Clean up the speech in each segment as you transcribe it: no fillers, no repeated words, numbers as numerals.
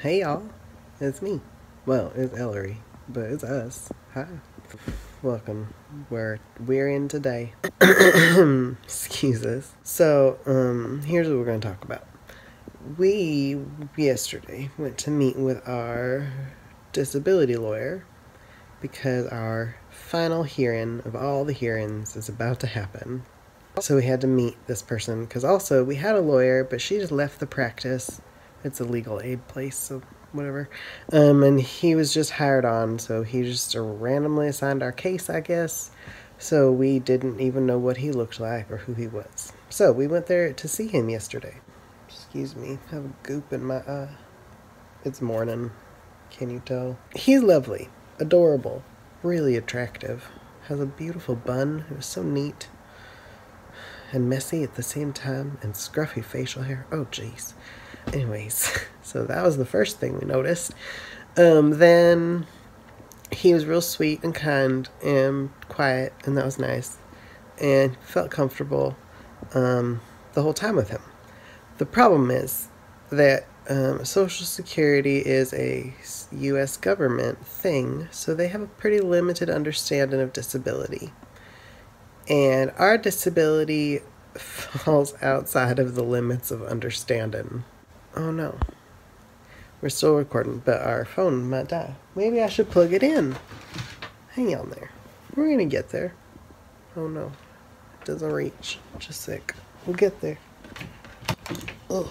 Hey y'all, it's me. Well, it's Ellory, but it's us. Hi. Welcome. We're in today. Excuse us. So, here's what we're gonna talk about. We yesterday went to meet with our disability lawyer because our final hearing of all the hearings is about to happen. So we had to meet this person because also we had a lawyer, but she just left the practice. It's a legal aid place, so whatever. And he was just hired on, so he just randomly assigned our case, I guess. So we didn't even know what he looked like or who he was. So we went there to see him yesterday. Excuse me, I have a goop in my eye. It's morning. Can you tell? He's lovely, adorable, really attractive. Has a beautiful bun. It was so neat. And messy at the same time, and scruffy facial hair. Oh, jeez. Anyways, so that was the first thing we noticed. Then he was real sweet and kind and quiet, and that was nice. And felt comfortable the whole time with him. The problem is that Social Security is a U.S. government thing, so they have a pretty limited understanding of disability. And our disability falls outside of the limits of understanding. Oh no. We're still recording, but our phone might die. Maybe I should plug it in. Hang on there. We're gonna get there. Oh no. It doesn't reach. Just sick. We'll get there. Oh.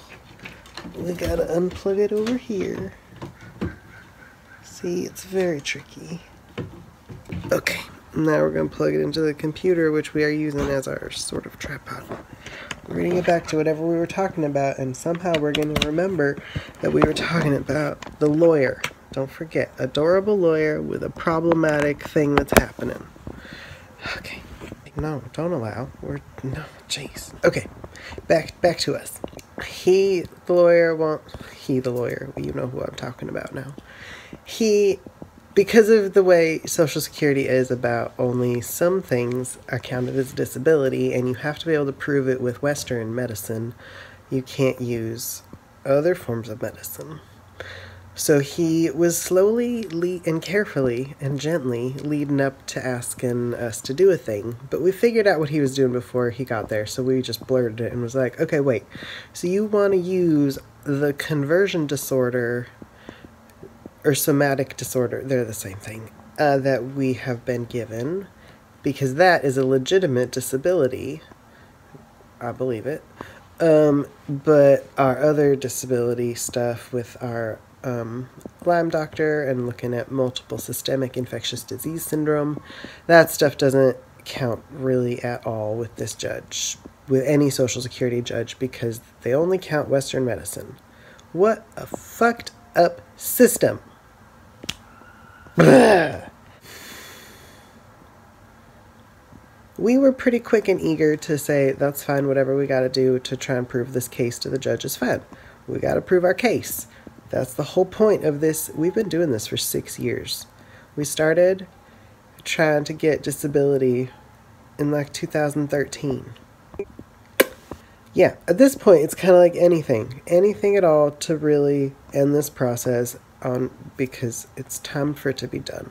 We gotta unplug it over here. See, it's very tricky. Okay. Now we're going to plug it into the computer, which we are using as our sort of tripod. We're going to get back to whatever we were talking about, and somehow we're going to remember that we were talking about the lawyer. Don't forget, adorable lawyer with a problematic thing that's happening. Okay. No, don't allow. No, jeez. Okay, back to us. The lawyer, you know who I'm talking about now. Because of the way Social Security is about only some things are counted as disability, and you have to be able to prove it with Western medicine, you can't use other forms of medicine. So he was slowly and carefully and gently leading up to asking us to do a thing, but we figured out what he was doing before he got there, so we just blurted it and was like, okay, wait, so you want to use the conversion disorder or somatic disorder, they're the same thing, that we have been given, because that is a legitimate disability. I believe it. But our other disability stuff with our Lyme doctor and looking at multiple systemic infectious disease syndrome, that stuff doesn't count really at all with this judge, with any Social Security judge, because they only count Western medicine. What a fucked up system. We were pretty quick and eager to say, that's fine, whatever we gotta do to try and prove this case to the judge is fine. We gotta prove our case. That's the whole point of this. We've been doing this for 6 years. We started trying to get disability in like 2013. Yeah, at this point, it's kind of like anything at all to really end this process because it's time for it to be done.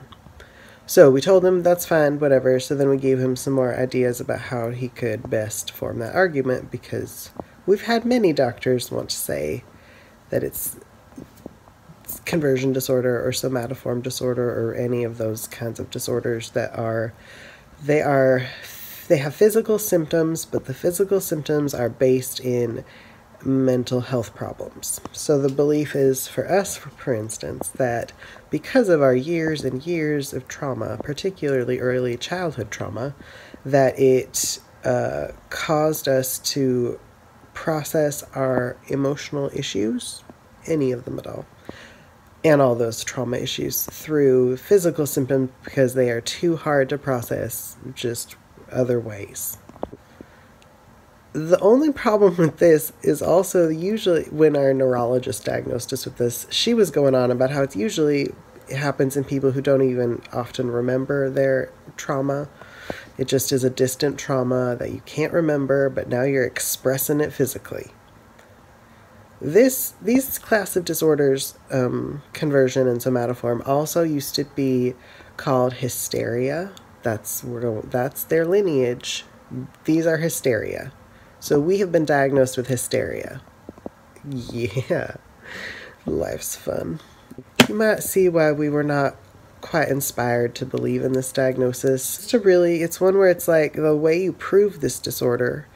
So we told him that's fine, whatever. So then we gave him some more ideas about how he could best form that argument, because we've had many doctors want to say that it's conversion disorder or somatoform disorder or any of those kinds of disorders that they have physical symptoms, but the physical symptoms are based in mental health problems. So the belief is for us, for instance, that because of our years and years of trauma, particularly early childhood trauma, that it caused us to process our emotional issues, any of them at all, and all those trauma issues through physical symptoms because they are too hard to process just other ways. The only problem with this is also usually when our neurologist diagnosed us with this, she was going on about how it happens in people who don't even often remember their trauma. It just is a distant trauma that you can't remember, but now you're expressing it physically. These class of disorders, conversion and somatoform, also used to be called hysteria. That's their lineage. These are hysteria. So we have been diagnosed with hysteria. Yeah, life's fun. You might see why we were not quite inspired to believe in this diagnosis. It's one where it's like the way you prove this disorder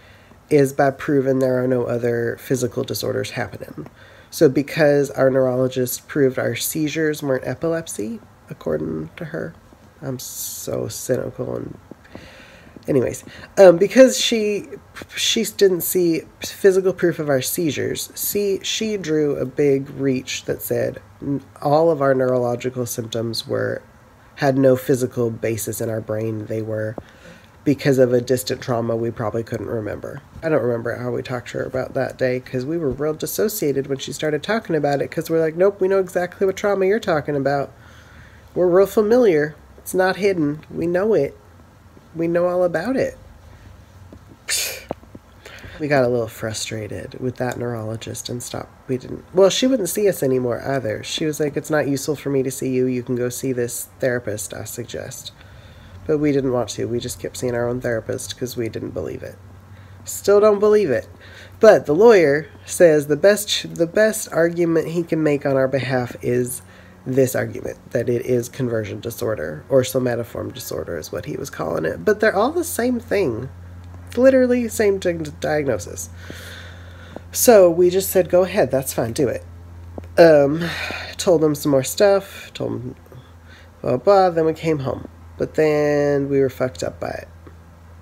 is by proving there are no other physical disorders happening. So because our neurologist proved our seizures weren't epilepsy, according to her, I'm so cynical and anyways, because she didn't see physical proof of our seizures, she drew a big reach that said all of our neurological symptoms had no physical basis in our brain. They were because of a distant trauma we probably couldn't remember. I don't remember how we talked to her about that day because we were real dissociated when she started talking about it because we're like, nope, we know exactly what trauma you're talking about. We're real familiar. It's not hidden. We know it. We know all about it. We got a little frustrated with that neurologist and stopped. She wouldn't see us anymore either. She was like, it's not useful for me to see you. You can go see this therapist, I suggest. But we didn't want to. We just kept seeing our own therapist because we didn't believe it. Still don't believe it. But the lawyer says the best argument he can make on our behalf is this argument, that it is conversion disorder, or somatoform disorder is what he was calling it. But they're all the same thing. It's literally the same diagnosis. So we just said, go ahead, that's fine, do it. Told him some more stuff, told him blah, blah, then we came home. But then we were fucked up by it.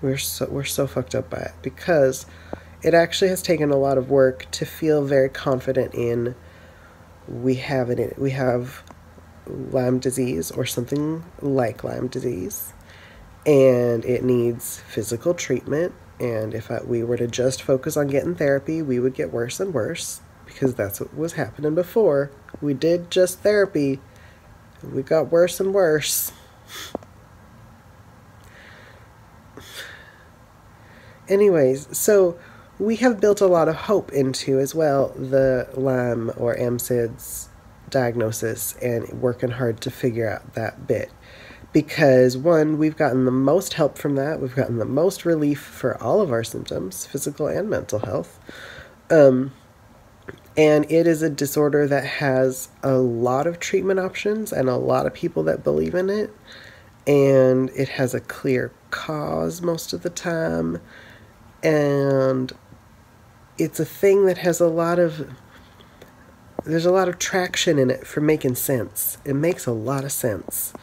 We're so fucked up by it because it actually has taken a lot of work to feel very confident in we have Lyme disease or something like Lyme disease, and it needs physical treatment. And if we were to just focus on getting therapy, we would get worse and worse because that's what was happening before. We did just therapy. We got worse and worse. Anyways, so we have built a lot of hope into as well the Lyme or MSIDS diagnosis and working hard to figure out that bit. Because one, we've gotten the most help from that. We've gotten the most relief for all of our symptoms, physical and mental health. And it is a disorder that has a lot of treatment options and a lot of people that believe in it. And it has a clear cause most of the time. And it's a thing that has there's a lot of traction in it for making sense. It makes a lot of sense.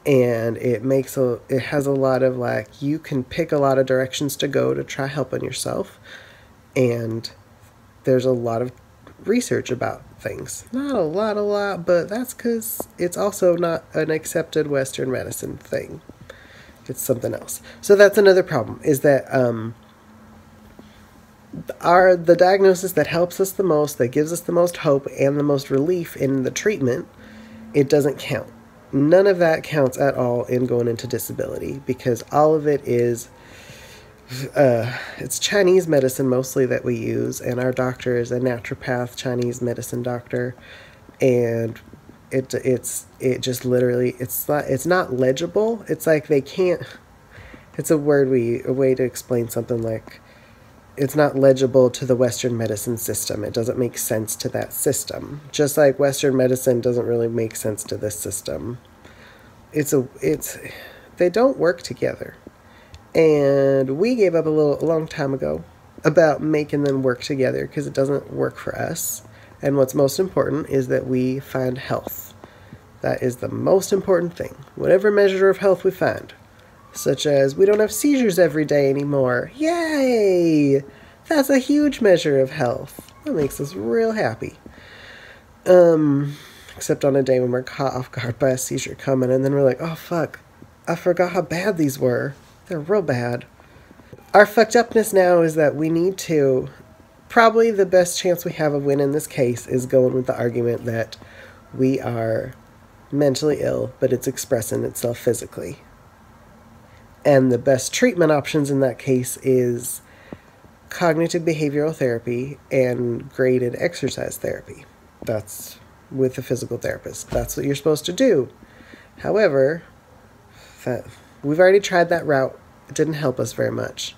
And it has a lot of you can pick a lot of directions to go to try helping yourself. And there's a lot of research about things. Not a lot, but that's because it's also not an accepted Western medicine thing. It's something else. So that's another problem, is that the diagnosis that helps us the most, that gives us the most hope and the most relief in the treatment, it doesn't count. None of that counts at all in going into disability because all of it is it's Chinese medicine mostly that we use, and our doctor is a naturopath Chinese medicine doctor, and it just literally it's not legible. It's like they can't. It's a way to explain something like it's not legible to the Western medicine system. It doesn't make sense to that system. Just like Western medicine doesn't really make sense to this system. They don't work together. And we gave up a long time ago about making them work together because it doesn't work for us. And what's most important is that we find health. That is the most important thing. Whatever measure of health we find. Such as we don't have seizures every day anymore. Yay! That's a huge measure of health. That makes us real happy. Except on a day when we're caught off guard by a seizure coming and then we're like, oh fuck, I forgot how bad these were. They're real bad. Our fucked upness now is that we need to, probably the best chance we have of winning this case is going with the argument that we are mentally ill, but it's expressing itself physically. And the best treatment options in that case is cognitive behavioral therapy and graded exercise therapy. That's with a physical therapist. That's what you're supposed to do. However, we've already tried that route. It didn't help us very much.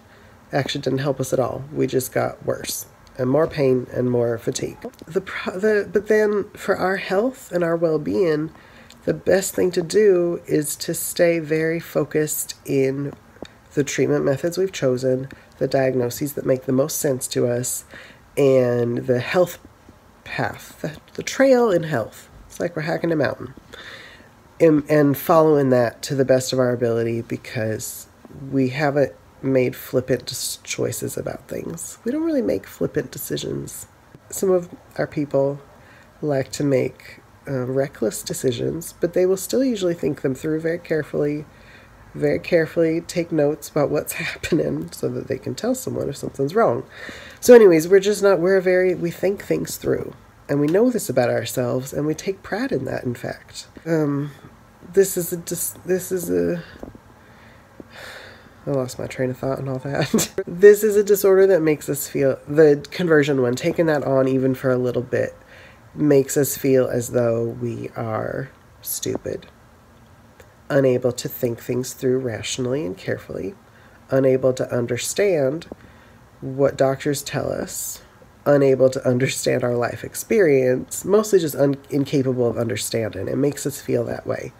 Actually, didn't help us at all. We just got worse and more pain and more fatigue. But then for our health and our well-being, the best thing to do is to stay very focused in the treatment methods we've chosen, the diagnoses that make the most sense to us, and the health path, the trail in health. It's like we're hacking a mountain. And following that to the best of our ability, because we haven't made flippant choices about things. We don't really make flippant decisions. Some of our people like to make reckless decisions, but they will still usually think them through very carefully, take notes about what's happening so that they can tell someone if something's wrong. So anyways, we think things through, and we know this about ourselves, and we take pride in that, in fact. I lost my train of thought and all that. This is a disorder that makes us feel, the conversion one, taking that on even for a little bit, makes us feel as though we are stupid, unable to think things through rationally and carefully, unable to understand what doctors tell us, unable to understand our life experience, mostly just incapable of understanding. It makes us feel that way,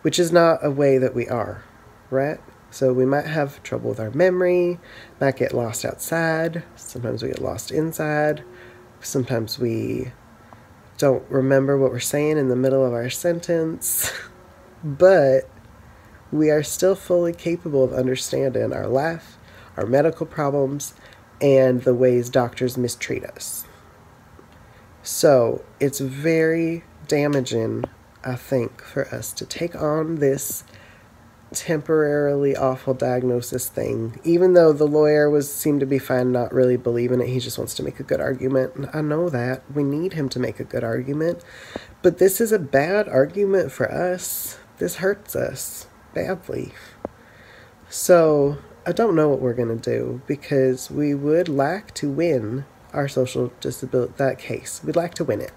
which is not a way that we are, right? So we might have trouble with our memory, might get lost outside, sometimes we get lost inside, sometimes we don't remember what we're saying in the middle of our sentence, but we are still fully capable of understanding our life, our medical problems, and the ways doctors mistreat us. So it's very damaging, I think, for us to take on this temporarily awful diagnosis thing, even though the lawyer seemed to be fine not really believing it. He just wants to make a good argument. And I know that. We need him to make a good argument. But this is a bad argument for us. This hurts us badly. So I don't know what we're going to do, because we would like to win our social disability, that case. We'd like to win it.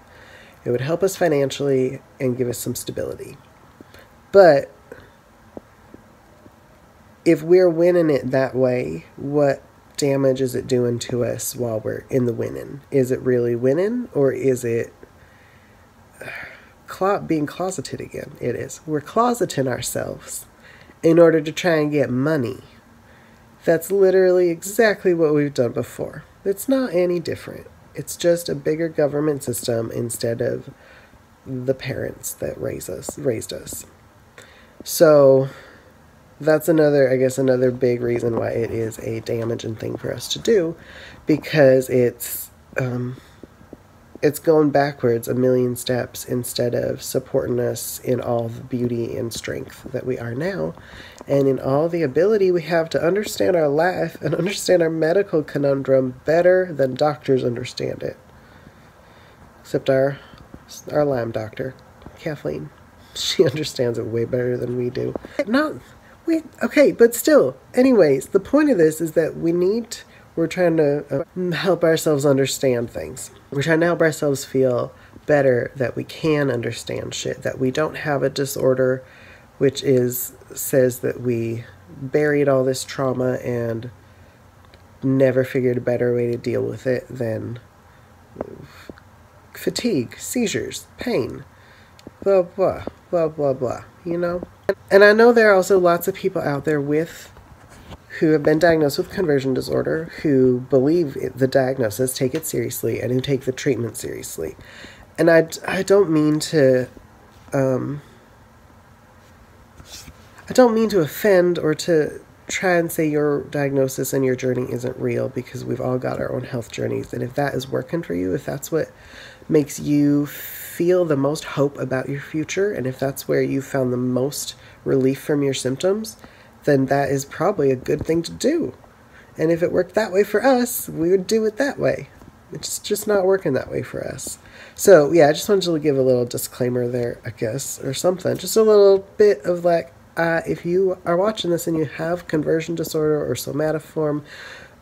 It would help us financially and give us some stability. But if we're winning it that way, what damage is it doing to us while we're in the winning? Is it really winning, or is it being closeted again? It is. We're closeting ourselves in order to try and get money. That's literally exactly what we've done before. It's not any different. It's just a bigger government system instead of the parents that raised us. So that's another big reason why it is a damaging thing for us to do, because it's going backwards a million steps instead of supporting us in all the beauty and strength that we are now, and in all the ability we have to understand our life and understand our medical conundrum better than doctors understand it. Except our Lyme doctor, Kathleen. She understands it way better than we do. Okay, but still, anyways, the point of this is that we're trying to help ourselves understand things. We're trying to help ourselves feel better that we can understand shit, that we don't have a disorder which says that we buried all this trauma and never figured a better way to deal with it than fatigue, seizures, pain, blah, blah, blah, blah, blah, you know? And I know there are also lots of people out there who have been diagnosed with conversion disorder, who believe the diagnosis, take it seriously, and who take the treatment seriously. And I don't mean to offend or to try and say your diagnosis and your journey isn't real, because we've all got our own health journeys. And if that is working for you, if that's what makes you feel the most hope about your future, and if that's where you found the most relief from your symptoms, then that is probably a good thing to do. And if it worked that way for us, we would do it that way. It's just not working that way for us. So yeah, I just wanted to give a little disclaimer there, I guess, or something. Just a little bit of like, if you are watching this and you have conversion disorder or somatoform,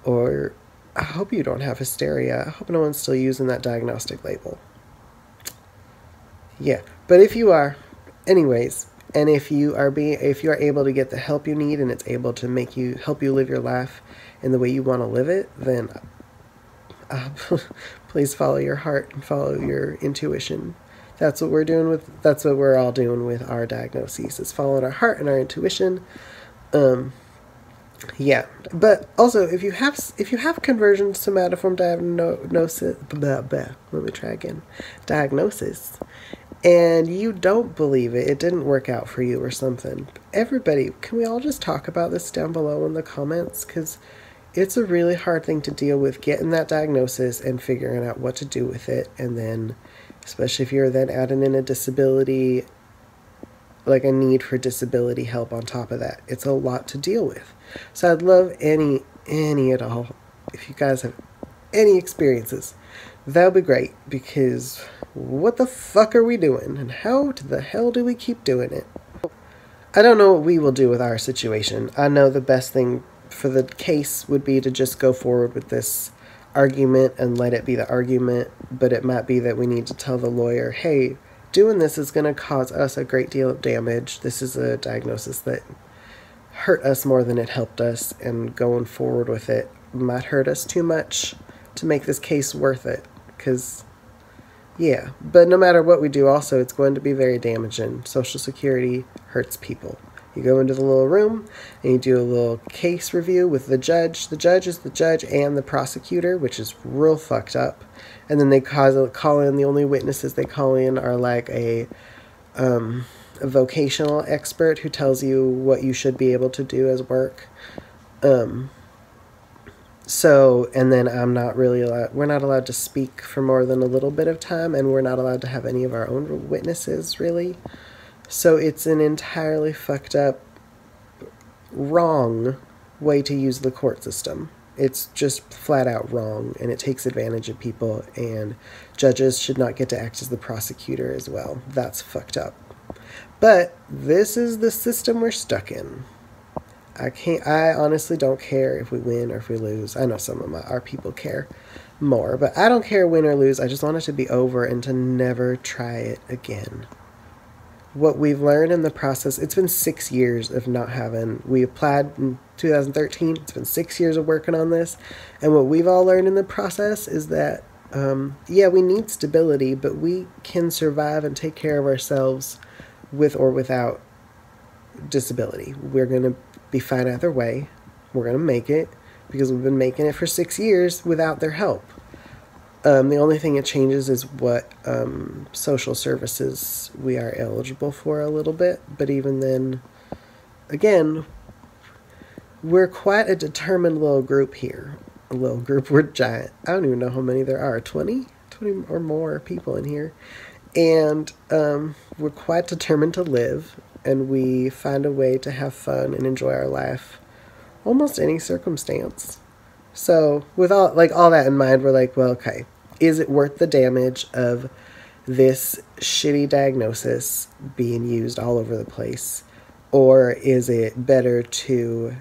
or I hope you don't have hysteria. I hope no one's still using that diagnostic label. Yeah, but if you are, anyways, and if you are able to get the help you need and it's able to help you live your life in the way you want to live it, then please follow your heart and follow your intuition. That's what we're all doing with our diagnoses, is following our heart and our intuition. Yeah, but also if you have conversion somatoform diagnosis, let me try again, diagnosis, and you don't believe it didn't work out for you or something, everybody, can we all just talk about this down below in the comments? Because it's a really hard thing to deal with, getting that diagnosis and figuring out what to do with it, and then especially if you're then adding in a disability, like a need for disability help on top of that. It's a lot to deal with. So I'd love any at all, if you guys have any experiences, that would be great, because what the fuck are we doing, and how the hell do we keep doing it? I don't know what we will do with our situation. I know the best thing for the case would be to just go forward with this argument and let it be the argument, but it might be that we need to tell the lawyer, hey, doing this is going to cause us a great deal of damage. This is a diagnosis that hurt us more than it helped us, and going forward with it might hurt us too much to make this case worth it. Because, yeah, but no matter what we do, also, it's going to be very damaging. Social Security hurts people. You go into the little room and you do a little case review with the judge. The judge is the judge and the prosecutor, which is real fucked up. And then they call in, the only witnesses they call in are like a vocational expert who tells you what you should be able to do as work. So, and then we're not allowed to speak for more than a little bit of time, and we're not allowed to have any of our own witnesses, really. So it's an entirely fucked up, wrong way to use the court system. It's just flat out wrong, and it takes advantage of people, and judges should not get to act as the prosecutor as well. That's fucked up. But this is the system we're stuck in. I honestly don't care if we win or if we lose. I know some of our people care more, but I don't care win or lose. I just want it to be over and to never try it again. What we've learned in the process, it's been 6 years of not having, we applied in 2013, it's been 6 years of working on this, and what we've all learned in the process is that, yeah, we need stability, but we can survive and take care of ourselves with or without disability. We're going to be fine either way. We're going to make it, because we've been making it for 6 years without their help. The only thing it changes is what social services we are eligible for a little bit. But even then, again, we're quite a determined little group here. A little group, we're giant. I don't even know how many there are, 20 or more people in here. And we're quite determined to live, and we find a way to have fun and enjoy our life, almost any circumstance. So with all that in mind, we're like, well, okay, is it worth the damage of this shitty diagnosis being used all over the place? Or is it better to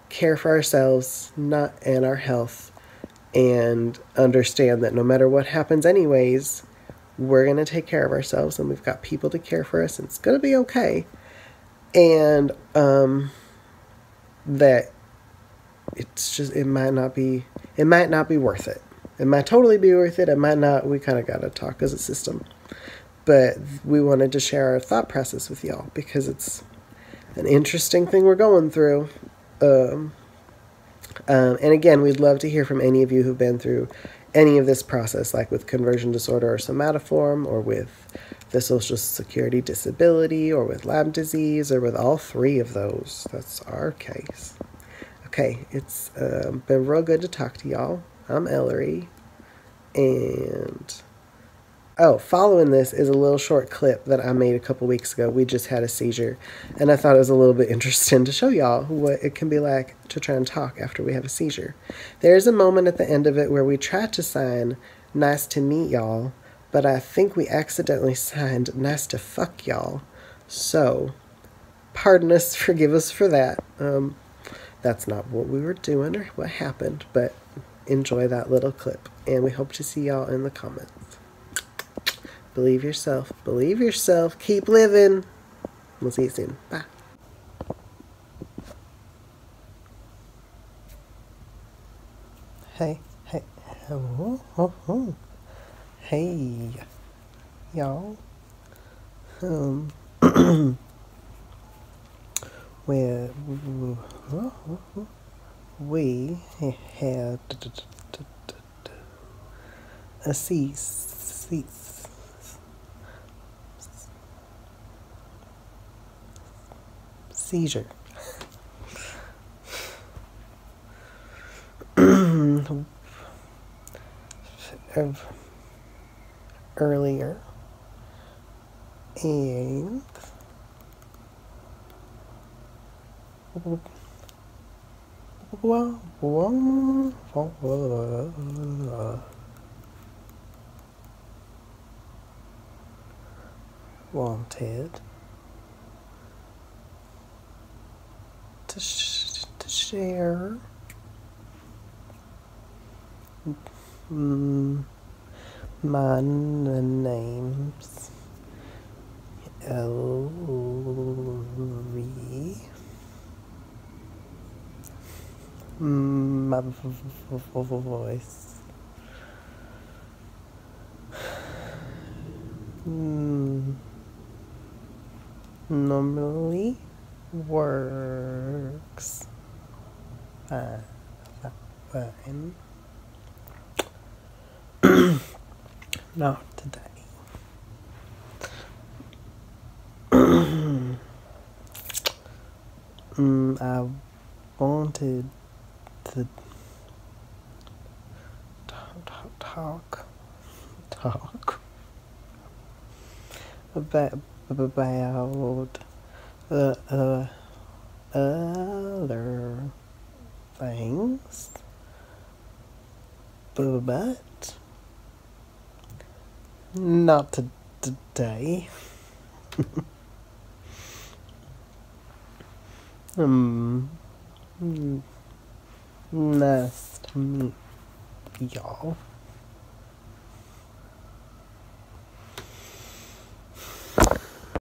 care for ourselves and our health, and understand that no matter what happens anyways, we're going to take care of ourselves, and we've got people to care for us, and it's going to be okay. And that it's just, it might not be worth it. It might totally be worth it. It might not. We kind of got to talk as a system. But we wanted to share our thought process with y'all, because it's an interesting thing we're going through. And again, we'd love to hear from any of you who've been through any of this process, like with conversion disorder or somatoform, or with the Social Security disability, or with Lyme disease, or with all three of those. That's our case. Okay, it's been real good to talk to y'all. I'm Ellory, and following this is a little short clip that I made a couple weeks ago. We just had a seizure, and I thought it was a little bit interesting to show y'all what it can be like to try and talk after we have a seizure. There's a moment at the end of it where we tried to sign "nice to meet y'all," but I think we accidentally signed "nice to fuck y'all." So, pardon us, forgive us for that. That's not what we were doing or what happened, but enjoy that little clip. And we hope to see y'all in the comments. Believe yourself. Believe yourself. Keep living. We'll see you soon. Bye. Hey, hey, hey, y'all. Where we had a seizure. Earlier, and wanted to share my name's Ellory. My voice normally works fine. Not today. I wanted to talk about other things, but not today. Nice to meet y'all.